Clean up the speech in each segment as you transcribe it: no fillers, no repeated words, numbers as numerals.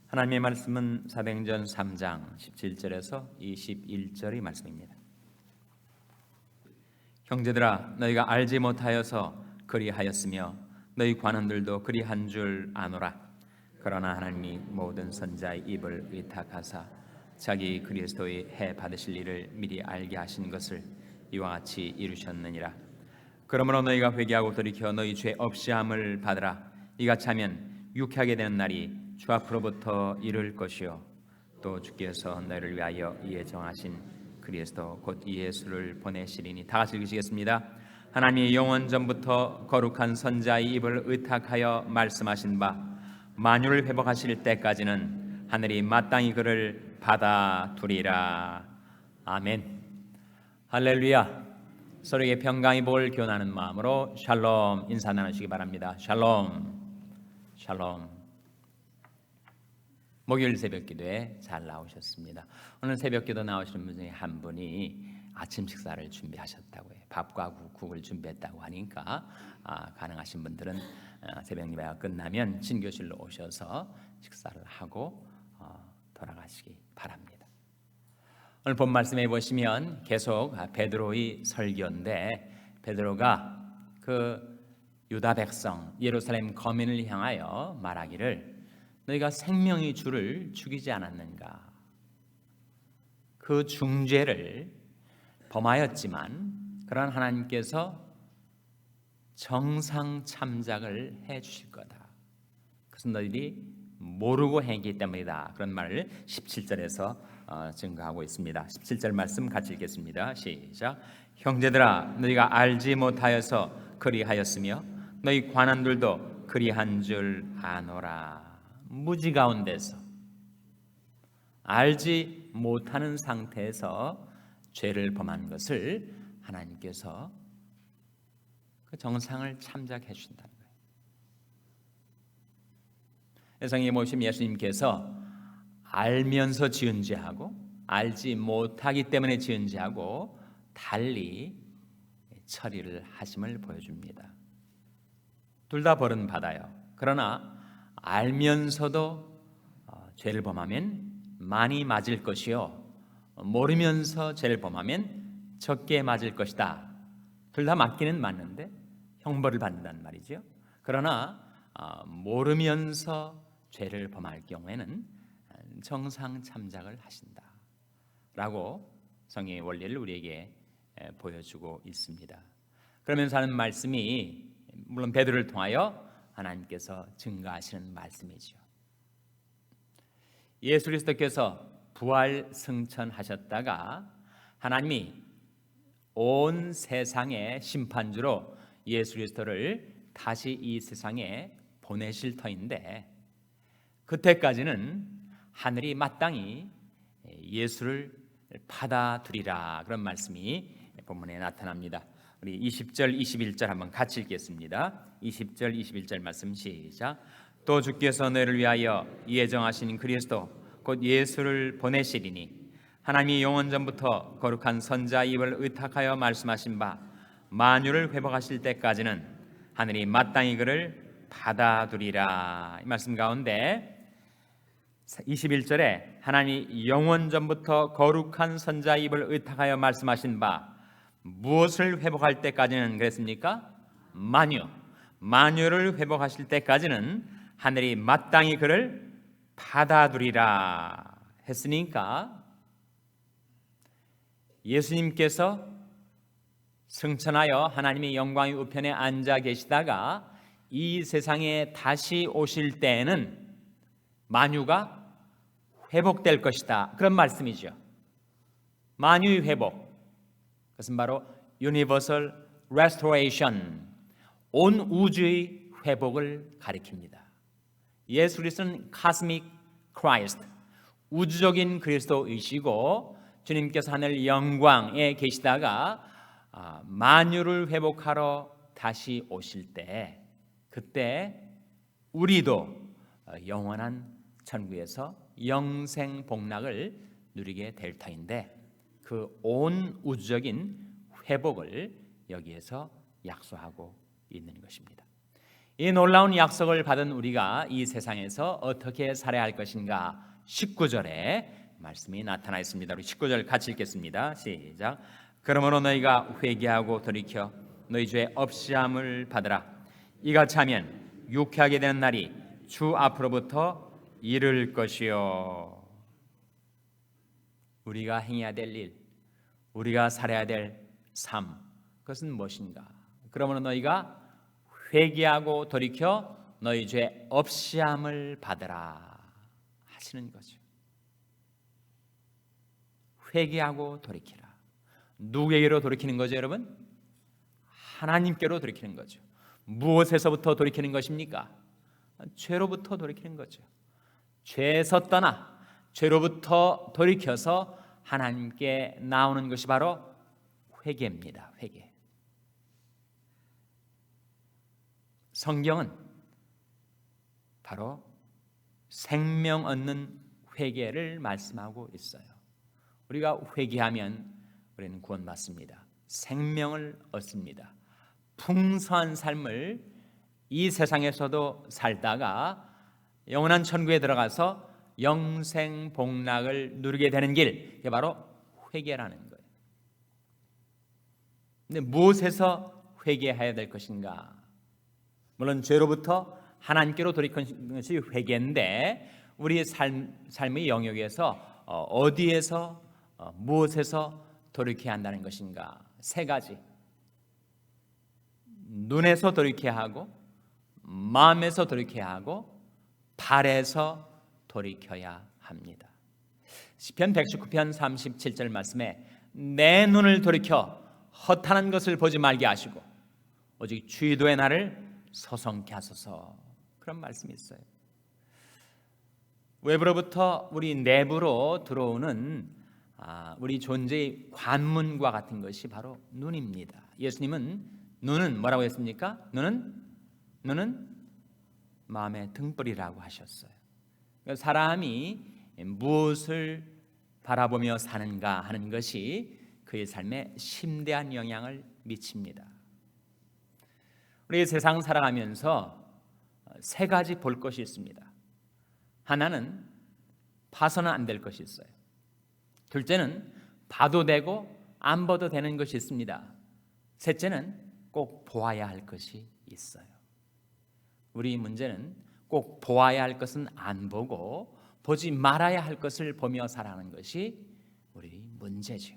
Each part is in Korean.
하나님의 말씀은 사도행전 3장 17절에서 21절의 말씀입니다. 형제들아, 너희가 알지 못하여서 그리하였으며 너희 관원들도 그리한 줄 아노라. 그러나 하나님이 모든 선자의 입을 위탁하사 자기 그리스도의 해 받으실 일을 미리 알게 하신 것을 이와 같이 이루셨느니라. 그러므로 너희가 회개하고 돌이켜 너희 죄 없이함을 받으라. 이같이 하면 유쾌하게 되는 날이 주 앞으로부터 이를 것이요 또 주께서 너희를 위하여 예정하신 그리스도 곧 예수를 보내시리니. 다 같이 읽으시겠습니다. 하나님이 영원 전부터 거룩한 선자의 입을 의탁하여 말씀하신 바 만유를 회복하실 때까지는 하늘이 마땅히 그를 받아두리라. 아멘. 할렐루야. 서로에게 평강의 복을 교훈하는 마음으로 샬롬 인사 나누시기 바랍니다. 샬롬. 샬롬. 목요일 새벽기도에 잘 나오셨습니다. 오늘 새벽기도 나오시는 분 중에 한 분이 아침 식사를 준비하셨다고 해요. 밥과 국을 준비했다고 하니까 가능하신 분들은 새벽 예배가 끝나면 진교실로 오셔서 식사를 하고 돌아가시기 바랍니다. 오늘 본 말씀에 보시면 계속 베드로의 설교인데, 베드로가 그 유다 백성 예루살렘 거민을 향하여 말하기를 너희가 생명의 주를 죽이지 않았는가? 그 중죄를 범하였지만 그러나 하나님께서 정상 참작을 해 주실 거다. 그것은 너희들이 모르고 행했기 때문이다. 그런 말을 17절에서 증거하고 있습니다. 17절 말씀 같이 읽겠습니다. 시작. 형제들아, 너희가 알지 못하여서 그리하였으며 너희 관원들도 그리한 줄 아노라. 무지 가운데서 알지 못하는 상태에서 죄를 범한 것을 하나님께서 그 정상을 참작해 주신다는 거예요. 성경에 보시면 예수님께서 알면서 지은 죄하고 알지 못하기 때문에 지은 죄하고 달리 처리를 하심을 보여줍니다. 둘 다 벌은 받아요. 그러나 알면서도 죄를 범하면 많이 맞을 것이요 모르면서 죄를 범하면 적게 맞을 것이다. 둘 다 맞기는 맞는데 형벌을 받는다는 말이죠. 그러나 모르면서 죄를 범할 경우에는 정상 참작을 하신다라고 성경의 원리를 우리에게 보여주고 있습니다. 그러면서 하는 말씀이 물론 베드로를 통하여 하나님께서 증거하시는 말씀이죠. 예수 그리스도께서 부활 승천하셨다가 하나님이 온 세상의 심판주로 예수 그리스도를 다시 이 세상에 보내실 터인데, 그때까지는 하늘이 마땅히 예수를 받아두리라. 그런 말씀이 본문에 나타납니다. 우리 20절 21절 한번 같이 읽겠습니다. 20절 21절 말씀 시작. 또 주께서 너희를 위하여 예정하신 그리스도 곧 예수를 보내시리니 하나님이 영원 전부터 거룩한 선자의 입을 의탁하여 말씀하신 바 만유를 회복하실 때까지는 하늘이 마땅히 그를 받아두리라. 이 말씀 가운데 21절에 하나님이 영원 전부터 거룩한 선자의 입을 의탁하여 말씀하신 바 무엇을 회복할 때까지는 그랬습니까? 만유를 회복하실 때까지는 하늘이 마땅히 그를 받아두리라 했으니까, 예수님께서 승천하여 하나님의 영광의 우편에 앉아 계시다가 이 세상에 다시 오실 때에는 만유가 회복될 것이다. 그런 말씀이죠. 만유의 회복, 그것은 바로 Universal Restoration, 온 우주의 회복을 가리킵니다. 예수 그리스도는 Cosmic Christ, 우주적인 그리스도이시고 주님께서 하늘 영광에 계시다가 만유를 회복하러 다시 오실 때, 그때 우리도 영원한 천국에서 영생 복락을 누리게 될 터인데, 그 온 우주적인 회복을 여기에서 약속하고 있는 것입니다. 이 놀라운 약속을 받은 우리가 이 세상에서 어떻게 살아야 할 것인가 19절에 말씀이 나타나 있습니다. 우리 19절 같이 읽겠습니다. 시작. 그러므로 너희가 회개하고 돌이켜 너희 죄 없이함을 받으라. 이같이 하면 유쾌하게 되는 날이 주 앞으로부터 이를 것이요. 우리가 행해야 될 일, 우리가 살아야 될 삶, 그것은 무엇인가? 그러므로 너희가 회개하고 돌이켜 너희 죄 없이함을 받으라 하시는 거죠. 회개하고 돌이키라. 누구에게로 돌이키는 거죠, 여러분? 하나님께로 돌이키는 거죠. 무엇에서부터 돌이키는 것입니까? 죄로부터 돌이키는 거죠. 죄에서 떠나 죄로부터 돌이켜서 하나님께 나오는 것이 바로 회개입니다. 회개. 성경은 바로 생명 얻는 회개를 말씀하고 있어요. 우리가 회개하면 우리는 구원받습니다. 생명을 얻습니다. 풍성한 삶을 이 세상에서도 살다가 영원한 천국에 들어가서 영생 복락을 누리게 되는 길, 그게 바로 회개라는 거예요. 근데 무엇에서 회개해야 될 것인가? 물론 죄로부터 하나님께로 돌이키는 것이 회개인데 우리의 삶의 영역에서 어디에서 무엇에서 돌이켜야 한다는 것인가? 세 가지. 눈에서 돌이켜야 하고, 마음에서 돌이켜야 하고, 발에서 돌이켜야 합니다. 시편 119편 37절 말씀에 내 눈을 돌이켜 허탄한 것을 보지 말게 하시고 오직 주의도의 날을 서성케 하소서, 그런 말씀이 있어요. 외부로부터 우리 내부로 들어오는 우리 존재의 관문과 같은 것이 바로 눈입니다. 예수님은 눈은 뭐라고 했습니까? 눈은 마음의 등불이라고 하셨어요. 사람이 무엇을 바라보며 사는가 하는 것이 그의 삶에 심대한 영향을 미칩니다. 우리 세상 살아가면서 세 가지 볼 것이 있습니다. 하나는 봐서는 안 될 것이 있어요. 둘째는 봐도 되고 안 봐도 되는 것이 있습니다. 셋째는 꼭 보아야 할 것이 있어요. 우리 문제는 꼭 보아야 할 것은 안 보고 보지 말아야 할 것을 보며 살아가는 것이 우리 문제죠.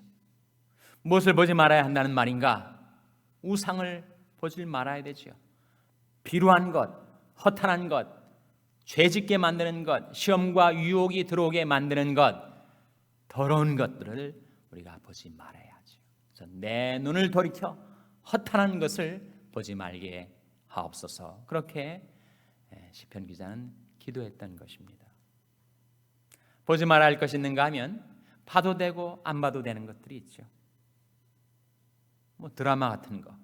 무엇을 보지 말아야 한다는 말인가? 우상을 보지 말아야 되죠. 비루한 것, 허탄한 것, 죄짓게 만드는 것, 시험과 유혹이 들어오게 만드는 것, 더러운 것들을 우리가 보지 말아야 하죠. 그래서 내 눈을 돌이켜 허탄한 것을 보지 말게 하옵소서. 그렇게 시편 기자는 기도했던 것입니다. 보지 말아야 할 것이 있는가 하면 봐도 되고 안 봐도 되는 것들이 있죠. 뭐 드라마 같은 거,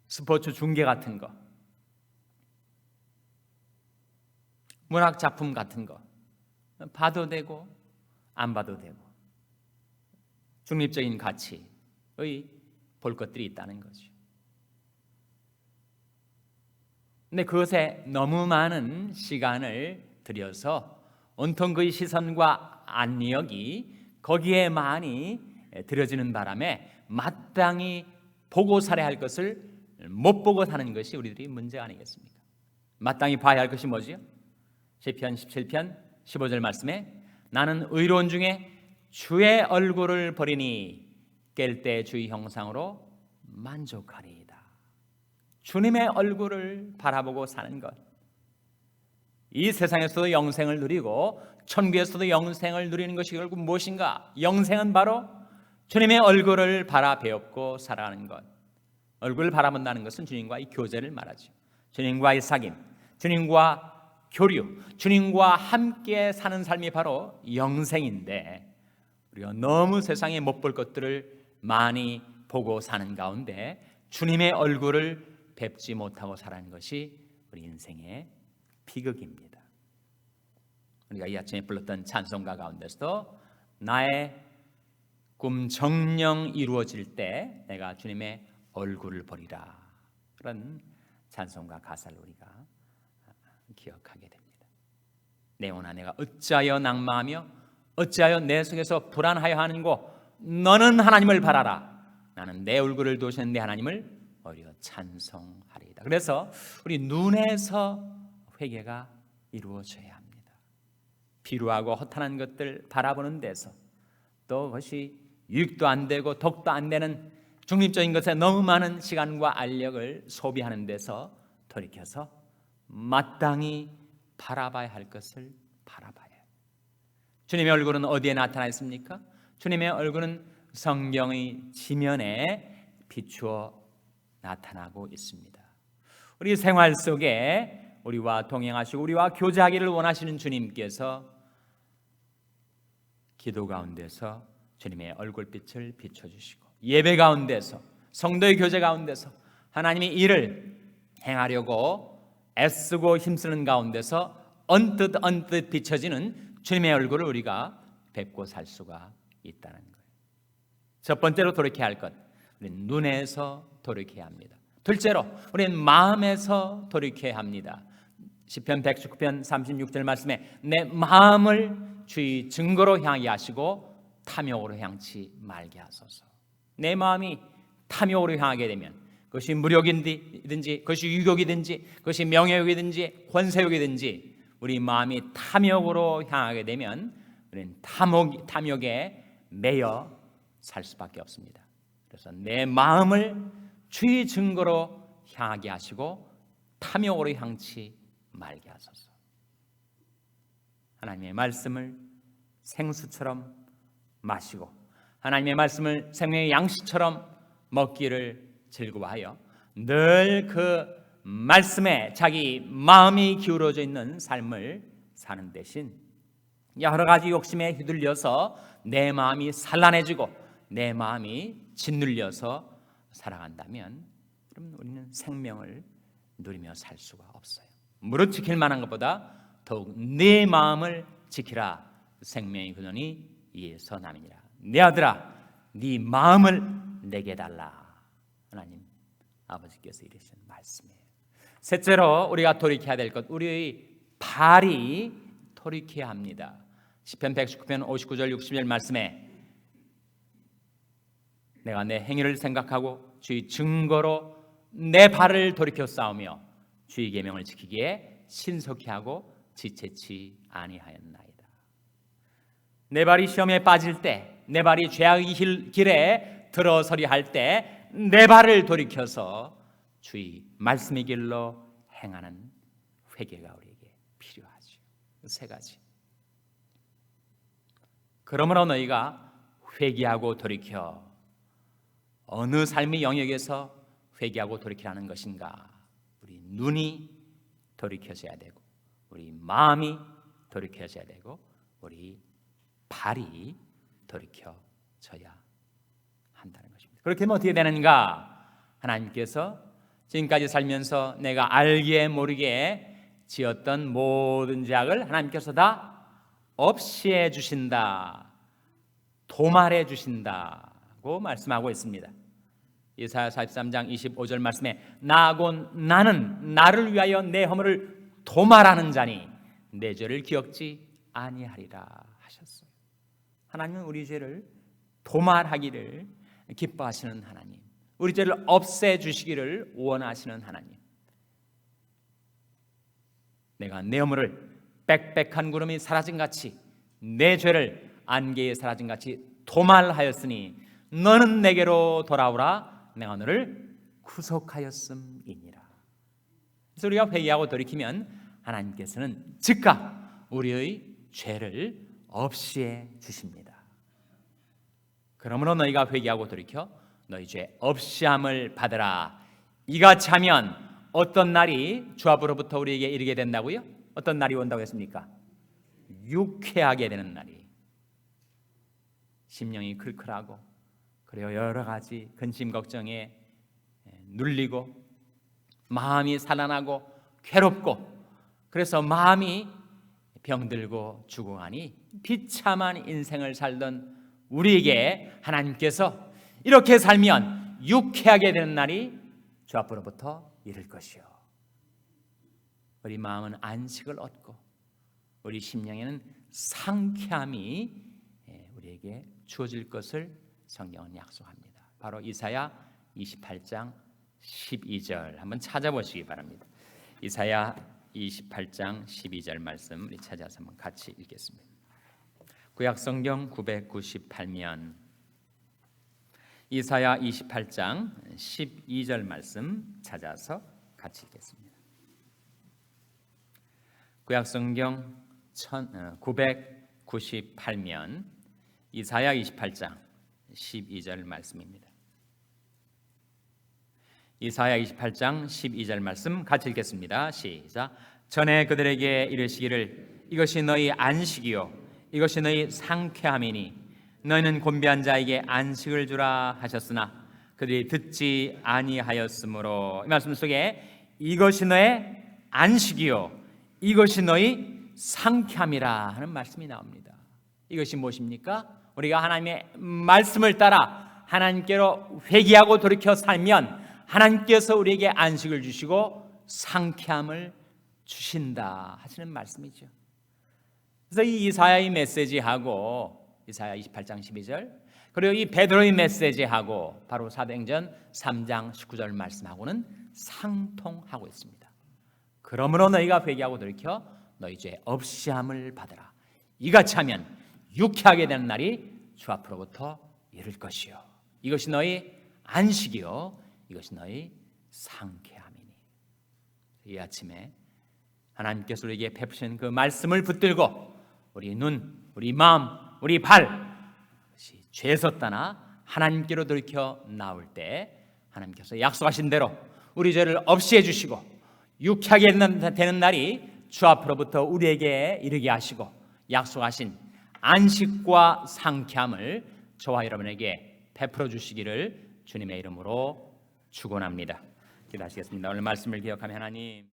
스포츠 중계 같은 거, 문학 작품 같은 거 봐도 되고 안 봐도 되고 중립적인 가치의 볼 것들이 있다는 거죠. 근데 그것에 너무 많은 시간을 들여서 온통 그의 시선과 안력이 거기에 많이 들여지는 바람에 마땅히 보고 살아야 할 것을 못 보고 사는 것이 우리들이 문제 아니겠습니까? 마땅히 봐야 할 것이 뭐지요? 시편 17편 15절 말씀에 나는 의로운 중에 주의 얼굴을 보리니 깰 때 주의 형상으로 만족하리이다. 주님의 얼굴을 바라보고 사는 것, 이 세상에서도 영생을 누리고 천국에서도 영생을 누리는 것이 결국 무엇인가? 영생은 바로 주님의 얼굴을 바라 배웠고 살아가는 것. 얼굴을 바라본다는 것은 주님과의 교제를 말하죠. 주님과의 사귐, 주님과 교류, 주님과 함께 사는 삶이 바로 영생인데 우리가 너무 세상에 못 볼 것들을 많이 보고 사는 가운데 주님의 얼굴을 뵙지 못하고 살아가는 것이 우리 인생의 비극입니다. 우리가 이 아침에 불렀던 찬송가 가운데서도 나의 꿈 정령 이루어질 때 내가 주님의 얼굴을 보리라. 그런 찬송가 가사를 우리가 기억하게 됩니다. 내 영혼아 내가 어찌하여 낙마하며 어찌하여 내 속에서 불안하여 하는고 너는 하나님을 바라라. 나는 내 얼굴을 도우시는 내 하나님을 오히려 찬송하리이다. 그래서 우리 눈에서 회개가 이루어져야 합니다. 비루하고 허탄한 것들 바라보는 데서, 또 그것이 유익도 안 되고 덕도 안 되는 중립적인 것에 너무 많은 시간과 알력을 소비하는 데서 돌이켜서 마땅히 바라봐야 할 것을 바라봐야 해요. 주님의 얼굴은 어디에 나타나 있습니까? 주님의 얼굴은 성경의 지면에 비추어 나타나고 있습니다. 우리 생활 속에 우리와 동행하시고 우리와 교제하기를 원하시는 주님께서 기도 가운데서 주님의 얼굴빛을 비춰주시고, 예배 가운데서, 성도의 교제 가운데서 하나님의 일을 행하려고 애쓰고 힘쓰는 가운데서 언뜻 비춰지는 주님의 얼굴을 우리가 뵙고 살 수가 있다는 거예요. 첫 번째로 돌이켜야 할 것, 우리는 눈에서 돌이켜야 합니다. 둘째로 우리는 마음에서 돌이켜야 합니다. 시편 119편 36절 말씀에 내 마음을 주의 증거로 향하게 하시고 탐욕으로 향치 말게 하소서. 내 마음이 탐욕으로 향하게 되면, 그것이 무력이든지 그것이 유욕이든지 그것이 명예욕이든지 권세욕이든지 우리 마음이 탐욕으로 향하게 되면 우리는 탐욕에 매여 살 수밖에 없습니다. 그래서 내 마음을 주의 증거로 향하게 하시고 탐욕으로 향치 말게 하소서. 하나님의 말씀을 생수처럼 마시고 하나님의 말씀을 생명의 양식처럼 먹기를 즐거워하여 늘 그 말씀에 자기 마음이 기울어져 있는 삶을 사는 대신 여러 가지 욕심에 휘둘려서 내 마음이 산란해지고 내 마음이 짓눌려서 살아간다면 그럼 우리는 생명을 누리며 살 수가 없어요. 무릇 지킬 만한 것보다 더욱 내 마음을 지키라. 생명의 근원이 이에서 남이니라. 내 아들아, 네 마음을 내게 달라. 하나님 아버지께서 이르신 말씀이에요. 셋째로 우리가 돌이켜야 될 것, 우리의 발이 돌이켜야 합니다. 시편 119편 59절 60절 말씀에 내가 내 행위를 생각하고 주의 증거로 내 발을 돌이켜 싸우며 주의 계명을 지키기에 신속히 하고 지체치 아니하였나이다. 내 발이 시험에 빠질 때, 내 발이 죄악의 길에 들어서리 할 때 내 발을 돌이켜서 주의 말씀의 길로 행하는 회개가 우리에게 필요하죠. 세 가지. 그러므로 너희가 회개하고 돌이켜 어느 삶의 영역에서 회개하고 돌이키라는 것인가? 우리 눈이 돌이켜져야 되고 우리 마음이 돌이켜져야 되고 우리 발이 돌이켜져야 한다는 것입니다. 그렇게 하면 어떻게 되는가? 하나님께서 지금까지 살면서 내가 알게 모르게 지었던 모든 죄악을 하나님께서 다 없이해 주신다, 도말해 주신다고 말씀하고 있습니다. 이사야 43장 25절 말씀에 나는 나를 위하여 내 허물을 도말하는 자니 내 죄를 기억지 아니하리라 하셨어요. 하나님은 우리 죄를 도말하기를 기뻐하시는 하나님, 우리 죄를 없애주시기를 원하시는 하나님. 내가 내 허물을 빽빽한 구름이 사라진같이 내 죄를 안개에 사라진같이 도말하였으니 너는 내게로 돌아오라. 내가 너를 구속하였음이니라. 그래서 우리가 회개하고 돌이키면 하나님께서는 즉각 우리의 죄를 없이해 주십니다. 그러므로 너희가 회개하고 돌이켜 너희 죄 없이함을 받으라. 이같이 하면 어떤 날이 주 앞으로부터 우리에게 이르게 된다고요? 어떤 날이 온다고 했습니까? 유쾌하게 되는 날이. 심령이 클클하고 그리고 여러 가지 근심 걱정에 눌리고 마음이 산란하고 괴롭고 그래서 마음이 병들고 죽어가니 비참한 인생을 살던 우리에게 하나님께서 이렇게 살면 유쾌하게 되는 날이 주 주 앞으로부터 이룰 것이요. 우리 마음은 안식을 얻고 우리 심령에는 상쾌함이 우리에게 주어질 것을 성경은 약속합니다. 바로 이사야 28장 12절 한번 찾아보시기 바랍니다. 이사야 28장 12절 말씀 우리 찾아서 한번 같이 읽겠습니다. 구약성경 998면 이사야 28장 12절 말씀 찾아서 같이 읽겠습니다. 구약성경 998면 이사야 28장 12절 말씀입니다. 이사야 28장 12절 말씀 같이 읽겠습니다. 시작. 전에 그들에게 이르시기를 이것이 너희 안식이요 이것이 너희 상쾌함이니 너희는 곤비한 자에게 안식을 주라 하셨으나 그들이 듣지 아니하였으므로 이 말씀 속에 이것이 너의 안식이요 이것이 너희 상쾌함이라 하는 말씀이 나옵니다. 이것이 무엇입니까? 우리가 하나님의 말씀을 따라 하나님께로 회개하고 돌이켜 살면 하나님께서 우리에게 안식을 주시고 상쾌함을 주신다 하시는 말씀이죠. 그래서 이 이사야의 메시지하고 이사야 28장 12절 그리고 이 베드로의 메시지하고 바로 사도행전 3장 19절 말씀하고는 상통하고 있습니다. 그러므로 너희가 회개하고 돌이켜 너희 죄 없이함을 받으라. 이같이 하면 유쾌하게 되는 날이 주 앞으로부터 이를 것이요 이것이 너희 안식이요 이것이 너희 상쾌함이니. 이 아침에 하나님께서 우리에게 베푸신 그 말씀을 붙들고 우리 눈, 우리 마음, 우리 발 죄에서 떠나 하나님께로 돌이켜 나올 때 하나님께서 약속하신 대로 우리 죄를 없이 해주시고 유쾌하게 되는 날이 주 앞으로부터 우리에게 이르게 하시고 약속하신 안식과 상쾌함을 저와 여러분에게 베풀어 주시기를 주님의 이름으로 축원합니다. 기도하시겠습니다. 오늘 말씀을 기억하며 하나님